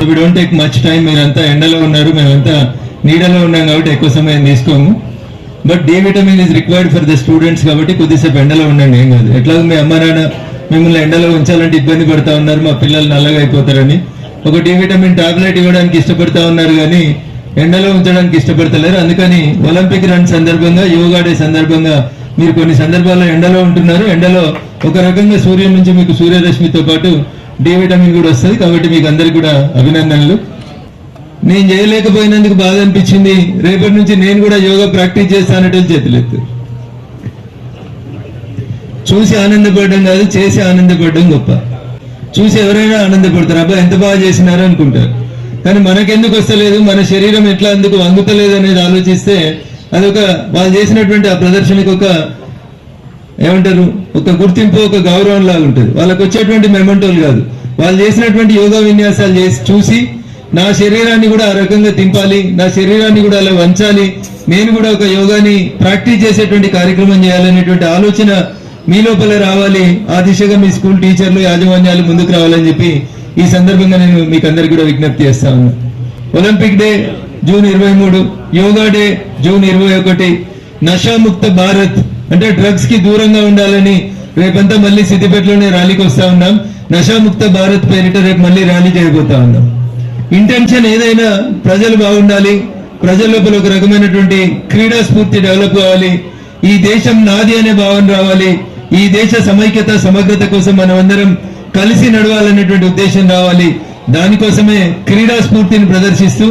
We don't take much time. మీరంతా ఎండలో ఉన్నారు, మేమంతా నీడలో ఉన్నాం కాబట్టి ఎక్కువ సమయం తీసుకోము. But D vitamin is required for the students కాబట్టి కొద్దిసేపు ఎండలో ఉండండి, ఏం కాదు. ఎట్లాగో మీ అమ్మ నాన్న మిమ్మల్ని ఎండలో ఉంచాలంటే ఇబ్బంది పడతా ఉన్నారు, మా పిల్లలు నల్లగా అయిపోతారని ఒక డి విటమిన్ టాబ్లెట్ ఇవ్వడానికి ఇష్టపడతా ఉన్నారు, కానీ ఎండలో ఉంచడానికి ఇష్టపడతలేరు. అందుకని ఒలింపిక్ రన్ సందర్భంగా, యోగా డే సందర్భంగా మీరు కొన్ని సందర్భాల్లో ఎండలో ఉంటున్నారు. ఎండలో ఒక రకంగా సూర్యుడి నుంచి మీకు సూర్యరశ్మితో పాటు డి విటమిన్ కూడా వస్తుంది. కాబట్టి మీకు అందరికి కూడా అభినందనలు. నేను చేయలేకపోయినందుకు బాధ అనిపించింది. రేపటి నుంచి నేను కూడా యోగా ప్రాక్టీస్ చేస్తానంటే చేతులెత్తు. చూసి ఆనందపడడం కాదు, చేసి ఆనందపడడం గొప్ప. చూసి ఎవరైనా ఆనందపడతారు, అబ్బా ఎంత బాగా చేసినారు అనుకుంటారు. కానీ మనకెందుకు వస్తలేదు, మన శరీరం ఎట్లా అందుకు వంగుతలేదు అనేది ఆలోచిస్తే అదొక వాళ్ళు చేసినటువంటి ఆ ప్రదర్శనకు ఒక ఏమంటారు, ఒక గుర్తింపు, ఒక గౌరవం లాగా ఉంటుంది. వాళ్ళకు వచ్చేటువంటి మెమెంటోలు కాదు, వాళ్ళు చేసినటువంటి యోగా విన్యాసాలు చేసి చూసి నా శరీరాన్ని కూడా ఆ రకంగా తింపాలి, నా శరీరాన్ని కూడా అలా వంచాలి, నేను కూడా ఒక యోగాని ప్రాక్టీస్ చేసేటువంటి కార్యక్రమం చేయాలనేటువంటి ఆలోచన మీ లోపల రావాలి. ఆ దిశగా మీ స్కూల్ టీచర్లు, యాజమాన్యాలు ముందుకు రావాలని చెప్పి ఈ సందర్భంగా నేను మీకు అందరికీ కూడా విజ్ఞప్తి చేస్తా ఉన్నా. Olympic day June 23, yoga day June 21, Nashamukt Bharat అంటే డ్రగ్స్ కి దూరంగా ఉండాలని రేపంతా మళ్ళీ సిద్దిపేటలోనే ర్యాలీకి వస్తా ఉన్నాం. నషాముక్త భారత్ పేరిట రేపు మళ్ళీ ర్యాలీ చేయబోతా ఉన్నాం. ఇంటెన్షన్ ఏదైనా ప్రజలు బాగుండాలి, ప్రజల లోపల ఒక రకమైనటువంటి క్రీడా స్ఫూర్తి డెవలప్ కావాలి, ఈ దేశం నాది అనే భావన రావాలి, ఈ దేశ సమైక్యత సమగ్రత కోసం మనం అందరం కలిసి నడవాలనేటువంటి ఉద్దేశం రావాలి. దానికోసమే క్రీడా స్ఫూర్తిని ప్రదర్శిస్తూ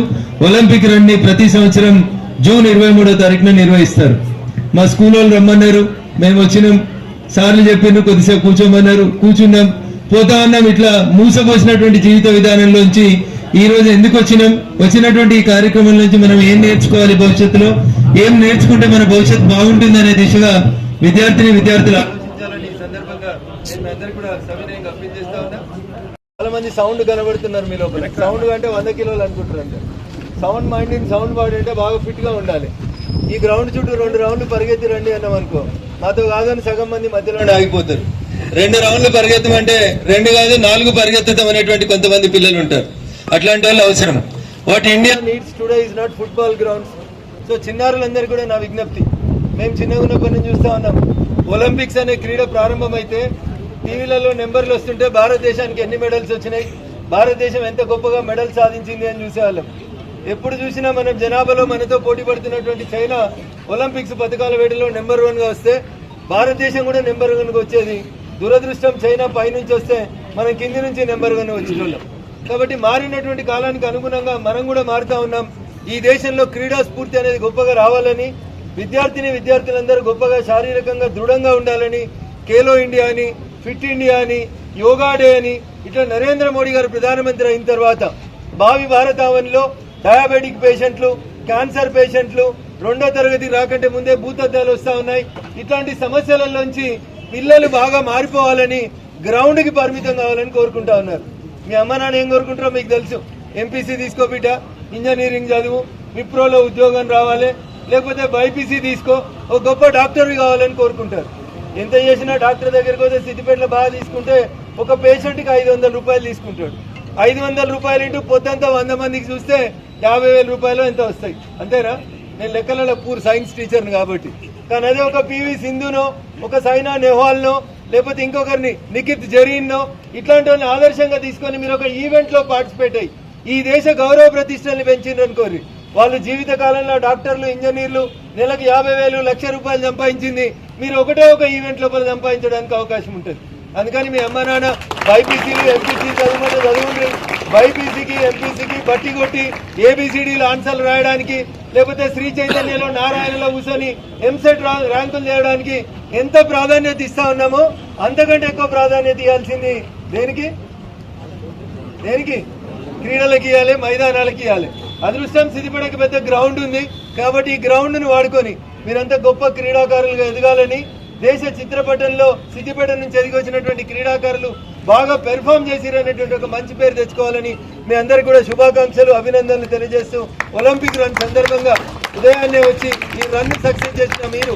ఒలింపిక్ రన్ ని ప్రతి సంవత్సరం జూన్ 23వ తారీఖున నిర్వహిస్తారు. మా స్కూల్ వాళ్ళు రమ్మన్నారు, మేము వచ్చినాం, సార్లు చెప్పినారు, కొద్దిసేపు కూర్చోమన్నారు, కూర్చున్నాం, పోతా ఉన్నాం. ఇట్లా మూసపోసినటువంటి జీవిత విధానంలోంచి ఈ రోజు ఎందుకు వచ్చినాం, వచ్చినటువంటి ఈ కార్యక్రమం నుంచి మనం ఏం నేర్చుకోవాలి, భవిష్యత్తులో ఏం నేర్చుకుంటే మన భవిష్యత్తు బాగుంటుంది అనే దిశగా విద్యార్థులు ఆలోచించాలని ఈ సందర్భంగా నేను అందరికీ కూడా సవినయంగా అప్పీల్ చేస్తా ఉన్నా. చాలా మంది సౌండ్ కనబడుతున్నారు మీ లోపల. సౌండ్ అంటే 100 కిలోలు అనుకుంటారు. అంటే sound mind in sound body అంటే బాగా ఫిట్ గా ఉండాలి. ఈ గ్రౌండ్ చుట్టూ 2 రౌండ్లు పరిగెత్తి రండి అన్నాం అనుకో, మాతో కాదని సగం మంది మధ్యలోనే ఆగిపోతారు. 2 రౌండ్లు పరిగెత్తమంటే 2 కాదు 4 పరిగెత్తుతాం అనేటువంటి కొంతమంది పిల్లలు ఉంటారు. అట్లాంటి వాళ్ళు అవసరం. What India needs today is not football grounds. So చిన్నారులందరూ కూడా నా విజ్ఞప్తి, మేము చిన్నగా ఉన్నప్పటి నుంచి చూస్తా ఉన్నాం, ఒలింపిక్స్ అనే క్రీడ ప్రారంభమైతే టీవీలలో నెంబర్లు వస్తుంటే భారతదేశానికి ఎన్ని మెడల్స్ వచ్చినాయి, భారతదేశం ఎంత గొప్పగా మెడల్ సాధించింది అని చూసేవాళ్ళం. ఎప్పుడు చూసినా మనం జనాభాలో మనతో పోటీ పడుతున్నటువంటి చైనా ఒలింపిక్స్ పథకాల వేటలో నెంబర్ 1గా వస్తే భారతదేశం కూడా నెంబర్ 1గా వచ్చేది. దురదృష్టం చైనా పైనుంచి వస్తే మనం కింది నుంచి నెంబర్ 1 వచ్చేటోళ్ళం. కాబట్టి మారినటువంటి కాలానికి అనుగుణంగా మనం కూడా మారుతా ఉన్నాం. ఈ దేశంలో క్రీడా స్ఫూర్తి అనేది గొప్పగా రావాలని, విద్యార్థులందరూ గొప్పగా శారీరకంగా దృఢంగా ఉండాలని, ఖేలో ఇండియా అని, ఫిట్ ఇండియా అని, యోగా డే అని ఇట్లా నరేంద్ర మోడీ గారు ప్రధానమంత్రి అయిన తర్వాత భావి భారతావనిలో డయాబెటిక్ పేషెంట్లు, క్యాన్సర్ పేషెంట్లు, 2వ తరగతి రాకంటే ముందే భూతద్దాలు వస్తా ఉన్నాయి. ఇట్లాంటి సమస్యలలోంచి పిల్లలు బాగా మారిపోవాలని, గ్రౌండ్కి పరిమితం కావాలని కోరుకుంటా ఉన్నారు. మీ అమ్మ నాన్న ఏం కోరుకుంటారో మీకు తెలుసు. ఎంపీసీ తీసుకో బిడ్డ, ఇంజనీరింగ్ చదువు, విప్రోలో ఉద్యోగం రావాలి, లేకపోతే బైపీసీ తీసుకో, ఒక గొప్ప డాక్టర్వి కావాలని కోరుకుంటారు. ఎంత చేసినా డాక్టర్ దగ్గరికి పోతే సిద్దిపేటలో బాగా తీసుకుంటే ఒక పేషెంట్కి 500 రూపాయలు తీసుకుంటాడు. 500 రూపాయలు ఇంటూ పొద్దంతా 100 మందికి చూస్తే 50,000 రూపాయలు ఎంత వస్తాయి, అంతేనా? నేను లెక్కలలో పూర్ సైన్స్ టీచర్ని కాబట్టి. కానీ అదే ఒక పివి సింధునో, ఒక సైనా నెహ్వాల్నో, లేకపోతే ఇంకొకరిని నిఖిత్ జరీన్నో ఇట్లాంటి వాళ్ళని ఆదర్శంగా తీసుకొని మీరు ఒక ఈవెంట్లో పార్టిసిపేట్ అయ్యి ఈ దేశ గౌరవ ప్రతిష్టల్ని పెంచిండ్రు అనుకోరి, వాళ్ళు జీవిత కాలంలో డాక్టర్లు, ఇంజనీర్లు నెలకు 50,000, 1,00,000 రూపాయలు సంపాదించింది మీరు ఒకటే ఒక ఈవెంట్ లోపల సంపాదించడానికి అవకాశం ఉంటుంది. అందుకని మీ అమ్మ నాన్న బైపీసీలు, ఎంపీసీ చదువుకుంటే చదువుండ్రి. బైపీసీకి, ఎంపీసీకి బట్టి కొట్టి ఏబిసిడీలు ఆన్సర్లు రాయడానికి, లేకపోతే శ్రీ చైతన్యలో, నారాయణలో కూర్చొని ఎంసెట్ ర్యాంకులు చేయడానికి ఎంత ప్రాధాన్యత ఇస్తా ఉన్నామో అంతకంటే ఎక్కువ ప్రాధాన్యత ఇవ్వాల్సింది దేనికి? క్రీడలకు ఇవ్వాలి, మైదానాలకు ఇవ్వాలి. అదృష్టం సిద్దిపేటకి పెద్ద గ్రౌండ్ ఉంది కాబట్టి ఈ గ్రౌండ్ ను వాడుకొని మీరంతా గొప్ప క్రీడాకారులుగా ఎదగాలని, దేశ చిత్రపటంలో సిద్దిపేట నుంచి ఎదిగి వచ్చినటువంటి క్రీడాకారులు బాగా పెర్ఫామ్ చేసిరనేటువంటి ఒక మంచి పేరు తెచ్చుకోవాలని మీ అందరికీ కూడా శుభాకాంక్షలు, అభినందనలు తెలియజేస్తూ ఒలింపిక్ రన్ సందర్భంగా ఉదయాన్నే వచ్చి ఈ రన్ సక్సెస్ చేసిన మీరు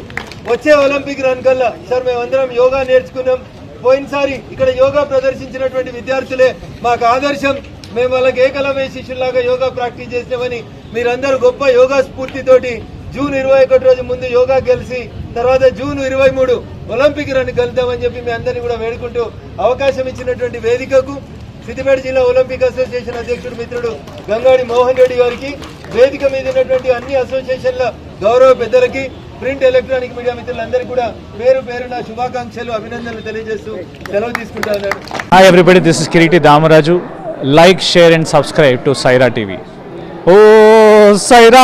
వచ్చే ఒలింపిక్ రన్ కల్లా సార్ మేమందరం యోగా నేర్చుకున్నాం, పోయినసారి ఇక్కడ యోగా ప్రదర్శించినటువంటి విద్యార్థులే మాకు ఆదర్శం, మేము వాళ్ళకి ఏకలవ్య శిష్యులాగా యోగా ప్రాక్టీస్ చేసినామని మీరందరూ గొప్ప యోగా స్ఫూర్తితోటి జూన్ 21 రోజు ముందు యోగా గెలిచి తర్వాత జూన్ 23 ఒలింపిక్ రన్ గెలుద్దామని చెప్పి మీ అందరినీ కూడా వేడుకుంటూ అవకాశం ఇచ్చినటువంటి వేదికకు సిద్దిపేట జిల్లా ఒలింపిక్ అసోసియేషన్ అధ్యక్షుడు మిత్రుడు గంగాడి మోహన్ రెడ్డి గారికి, వేదిక మీద ఉన్నటువంటి అన్ని అసోసియేషన్ల గౌరవ పెద్దలకి, ప్రింట్ ఎలక్ట్రానిక్ మీడియా మిత్రులందరికీ కూడా పేరు పేరున శుభాకాంక్షలు, అభినందనలు తెలియజేస్తూ సెలవు తీసుకుంటా ఉన్నాడు. Hi everybody, this is Kiriti Damaraju. Like, share and subscribe to Saira TV. ఓ సైరా.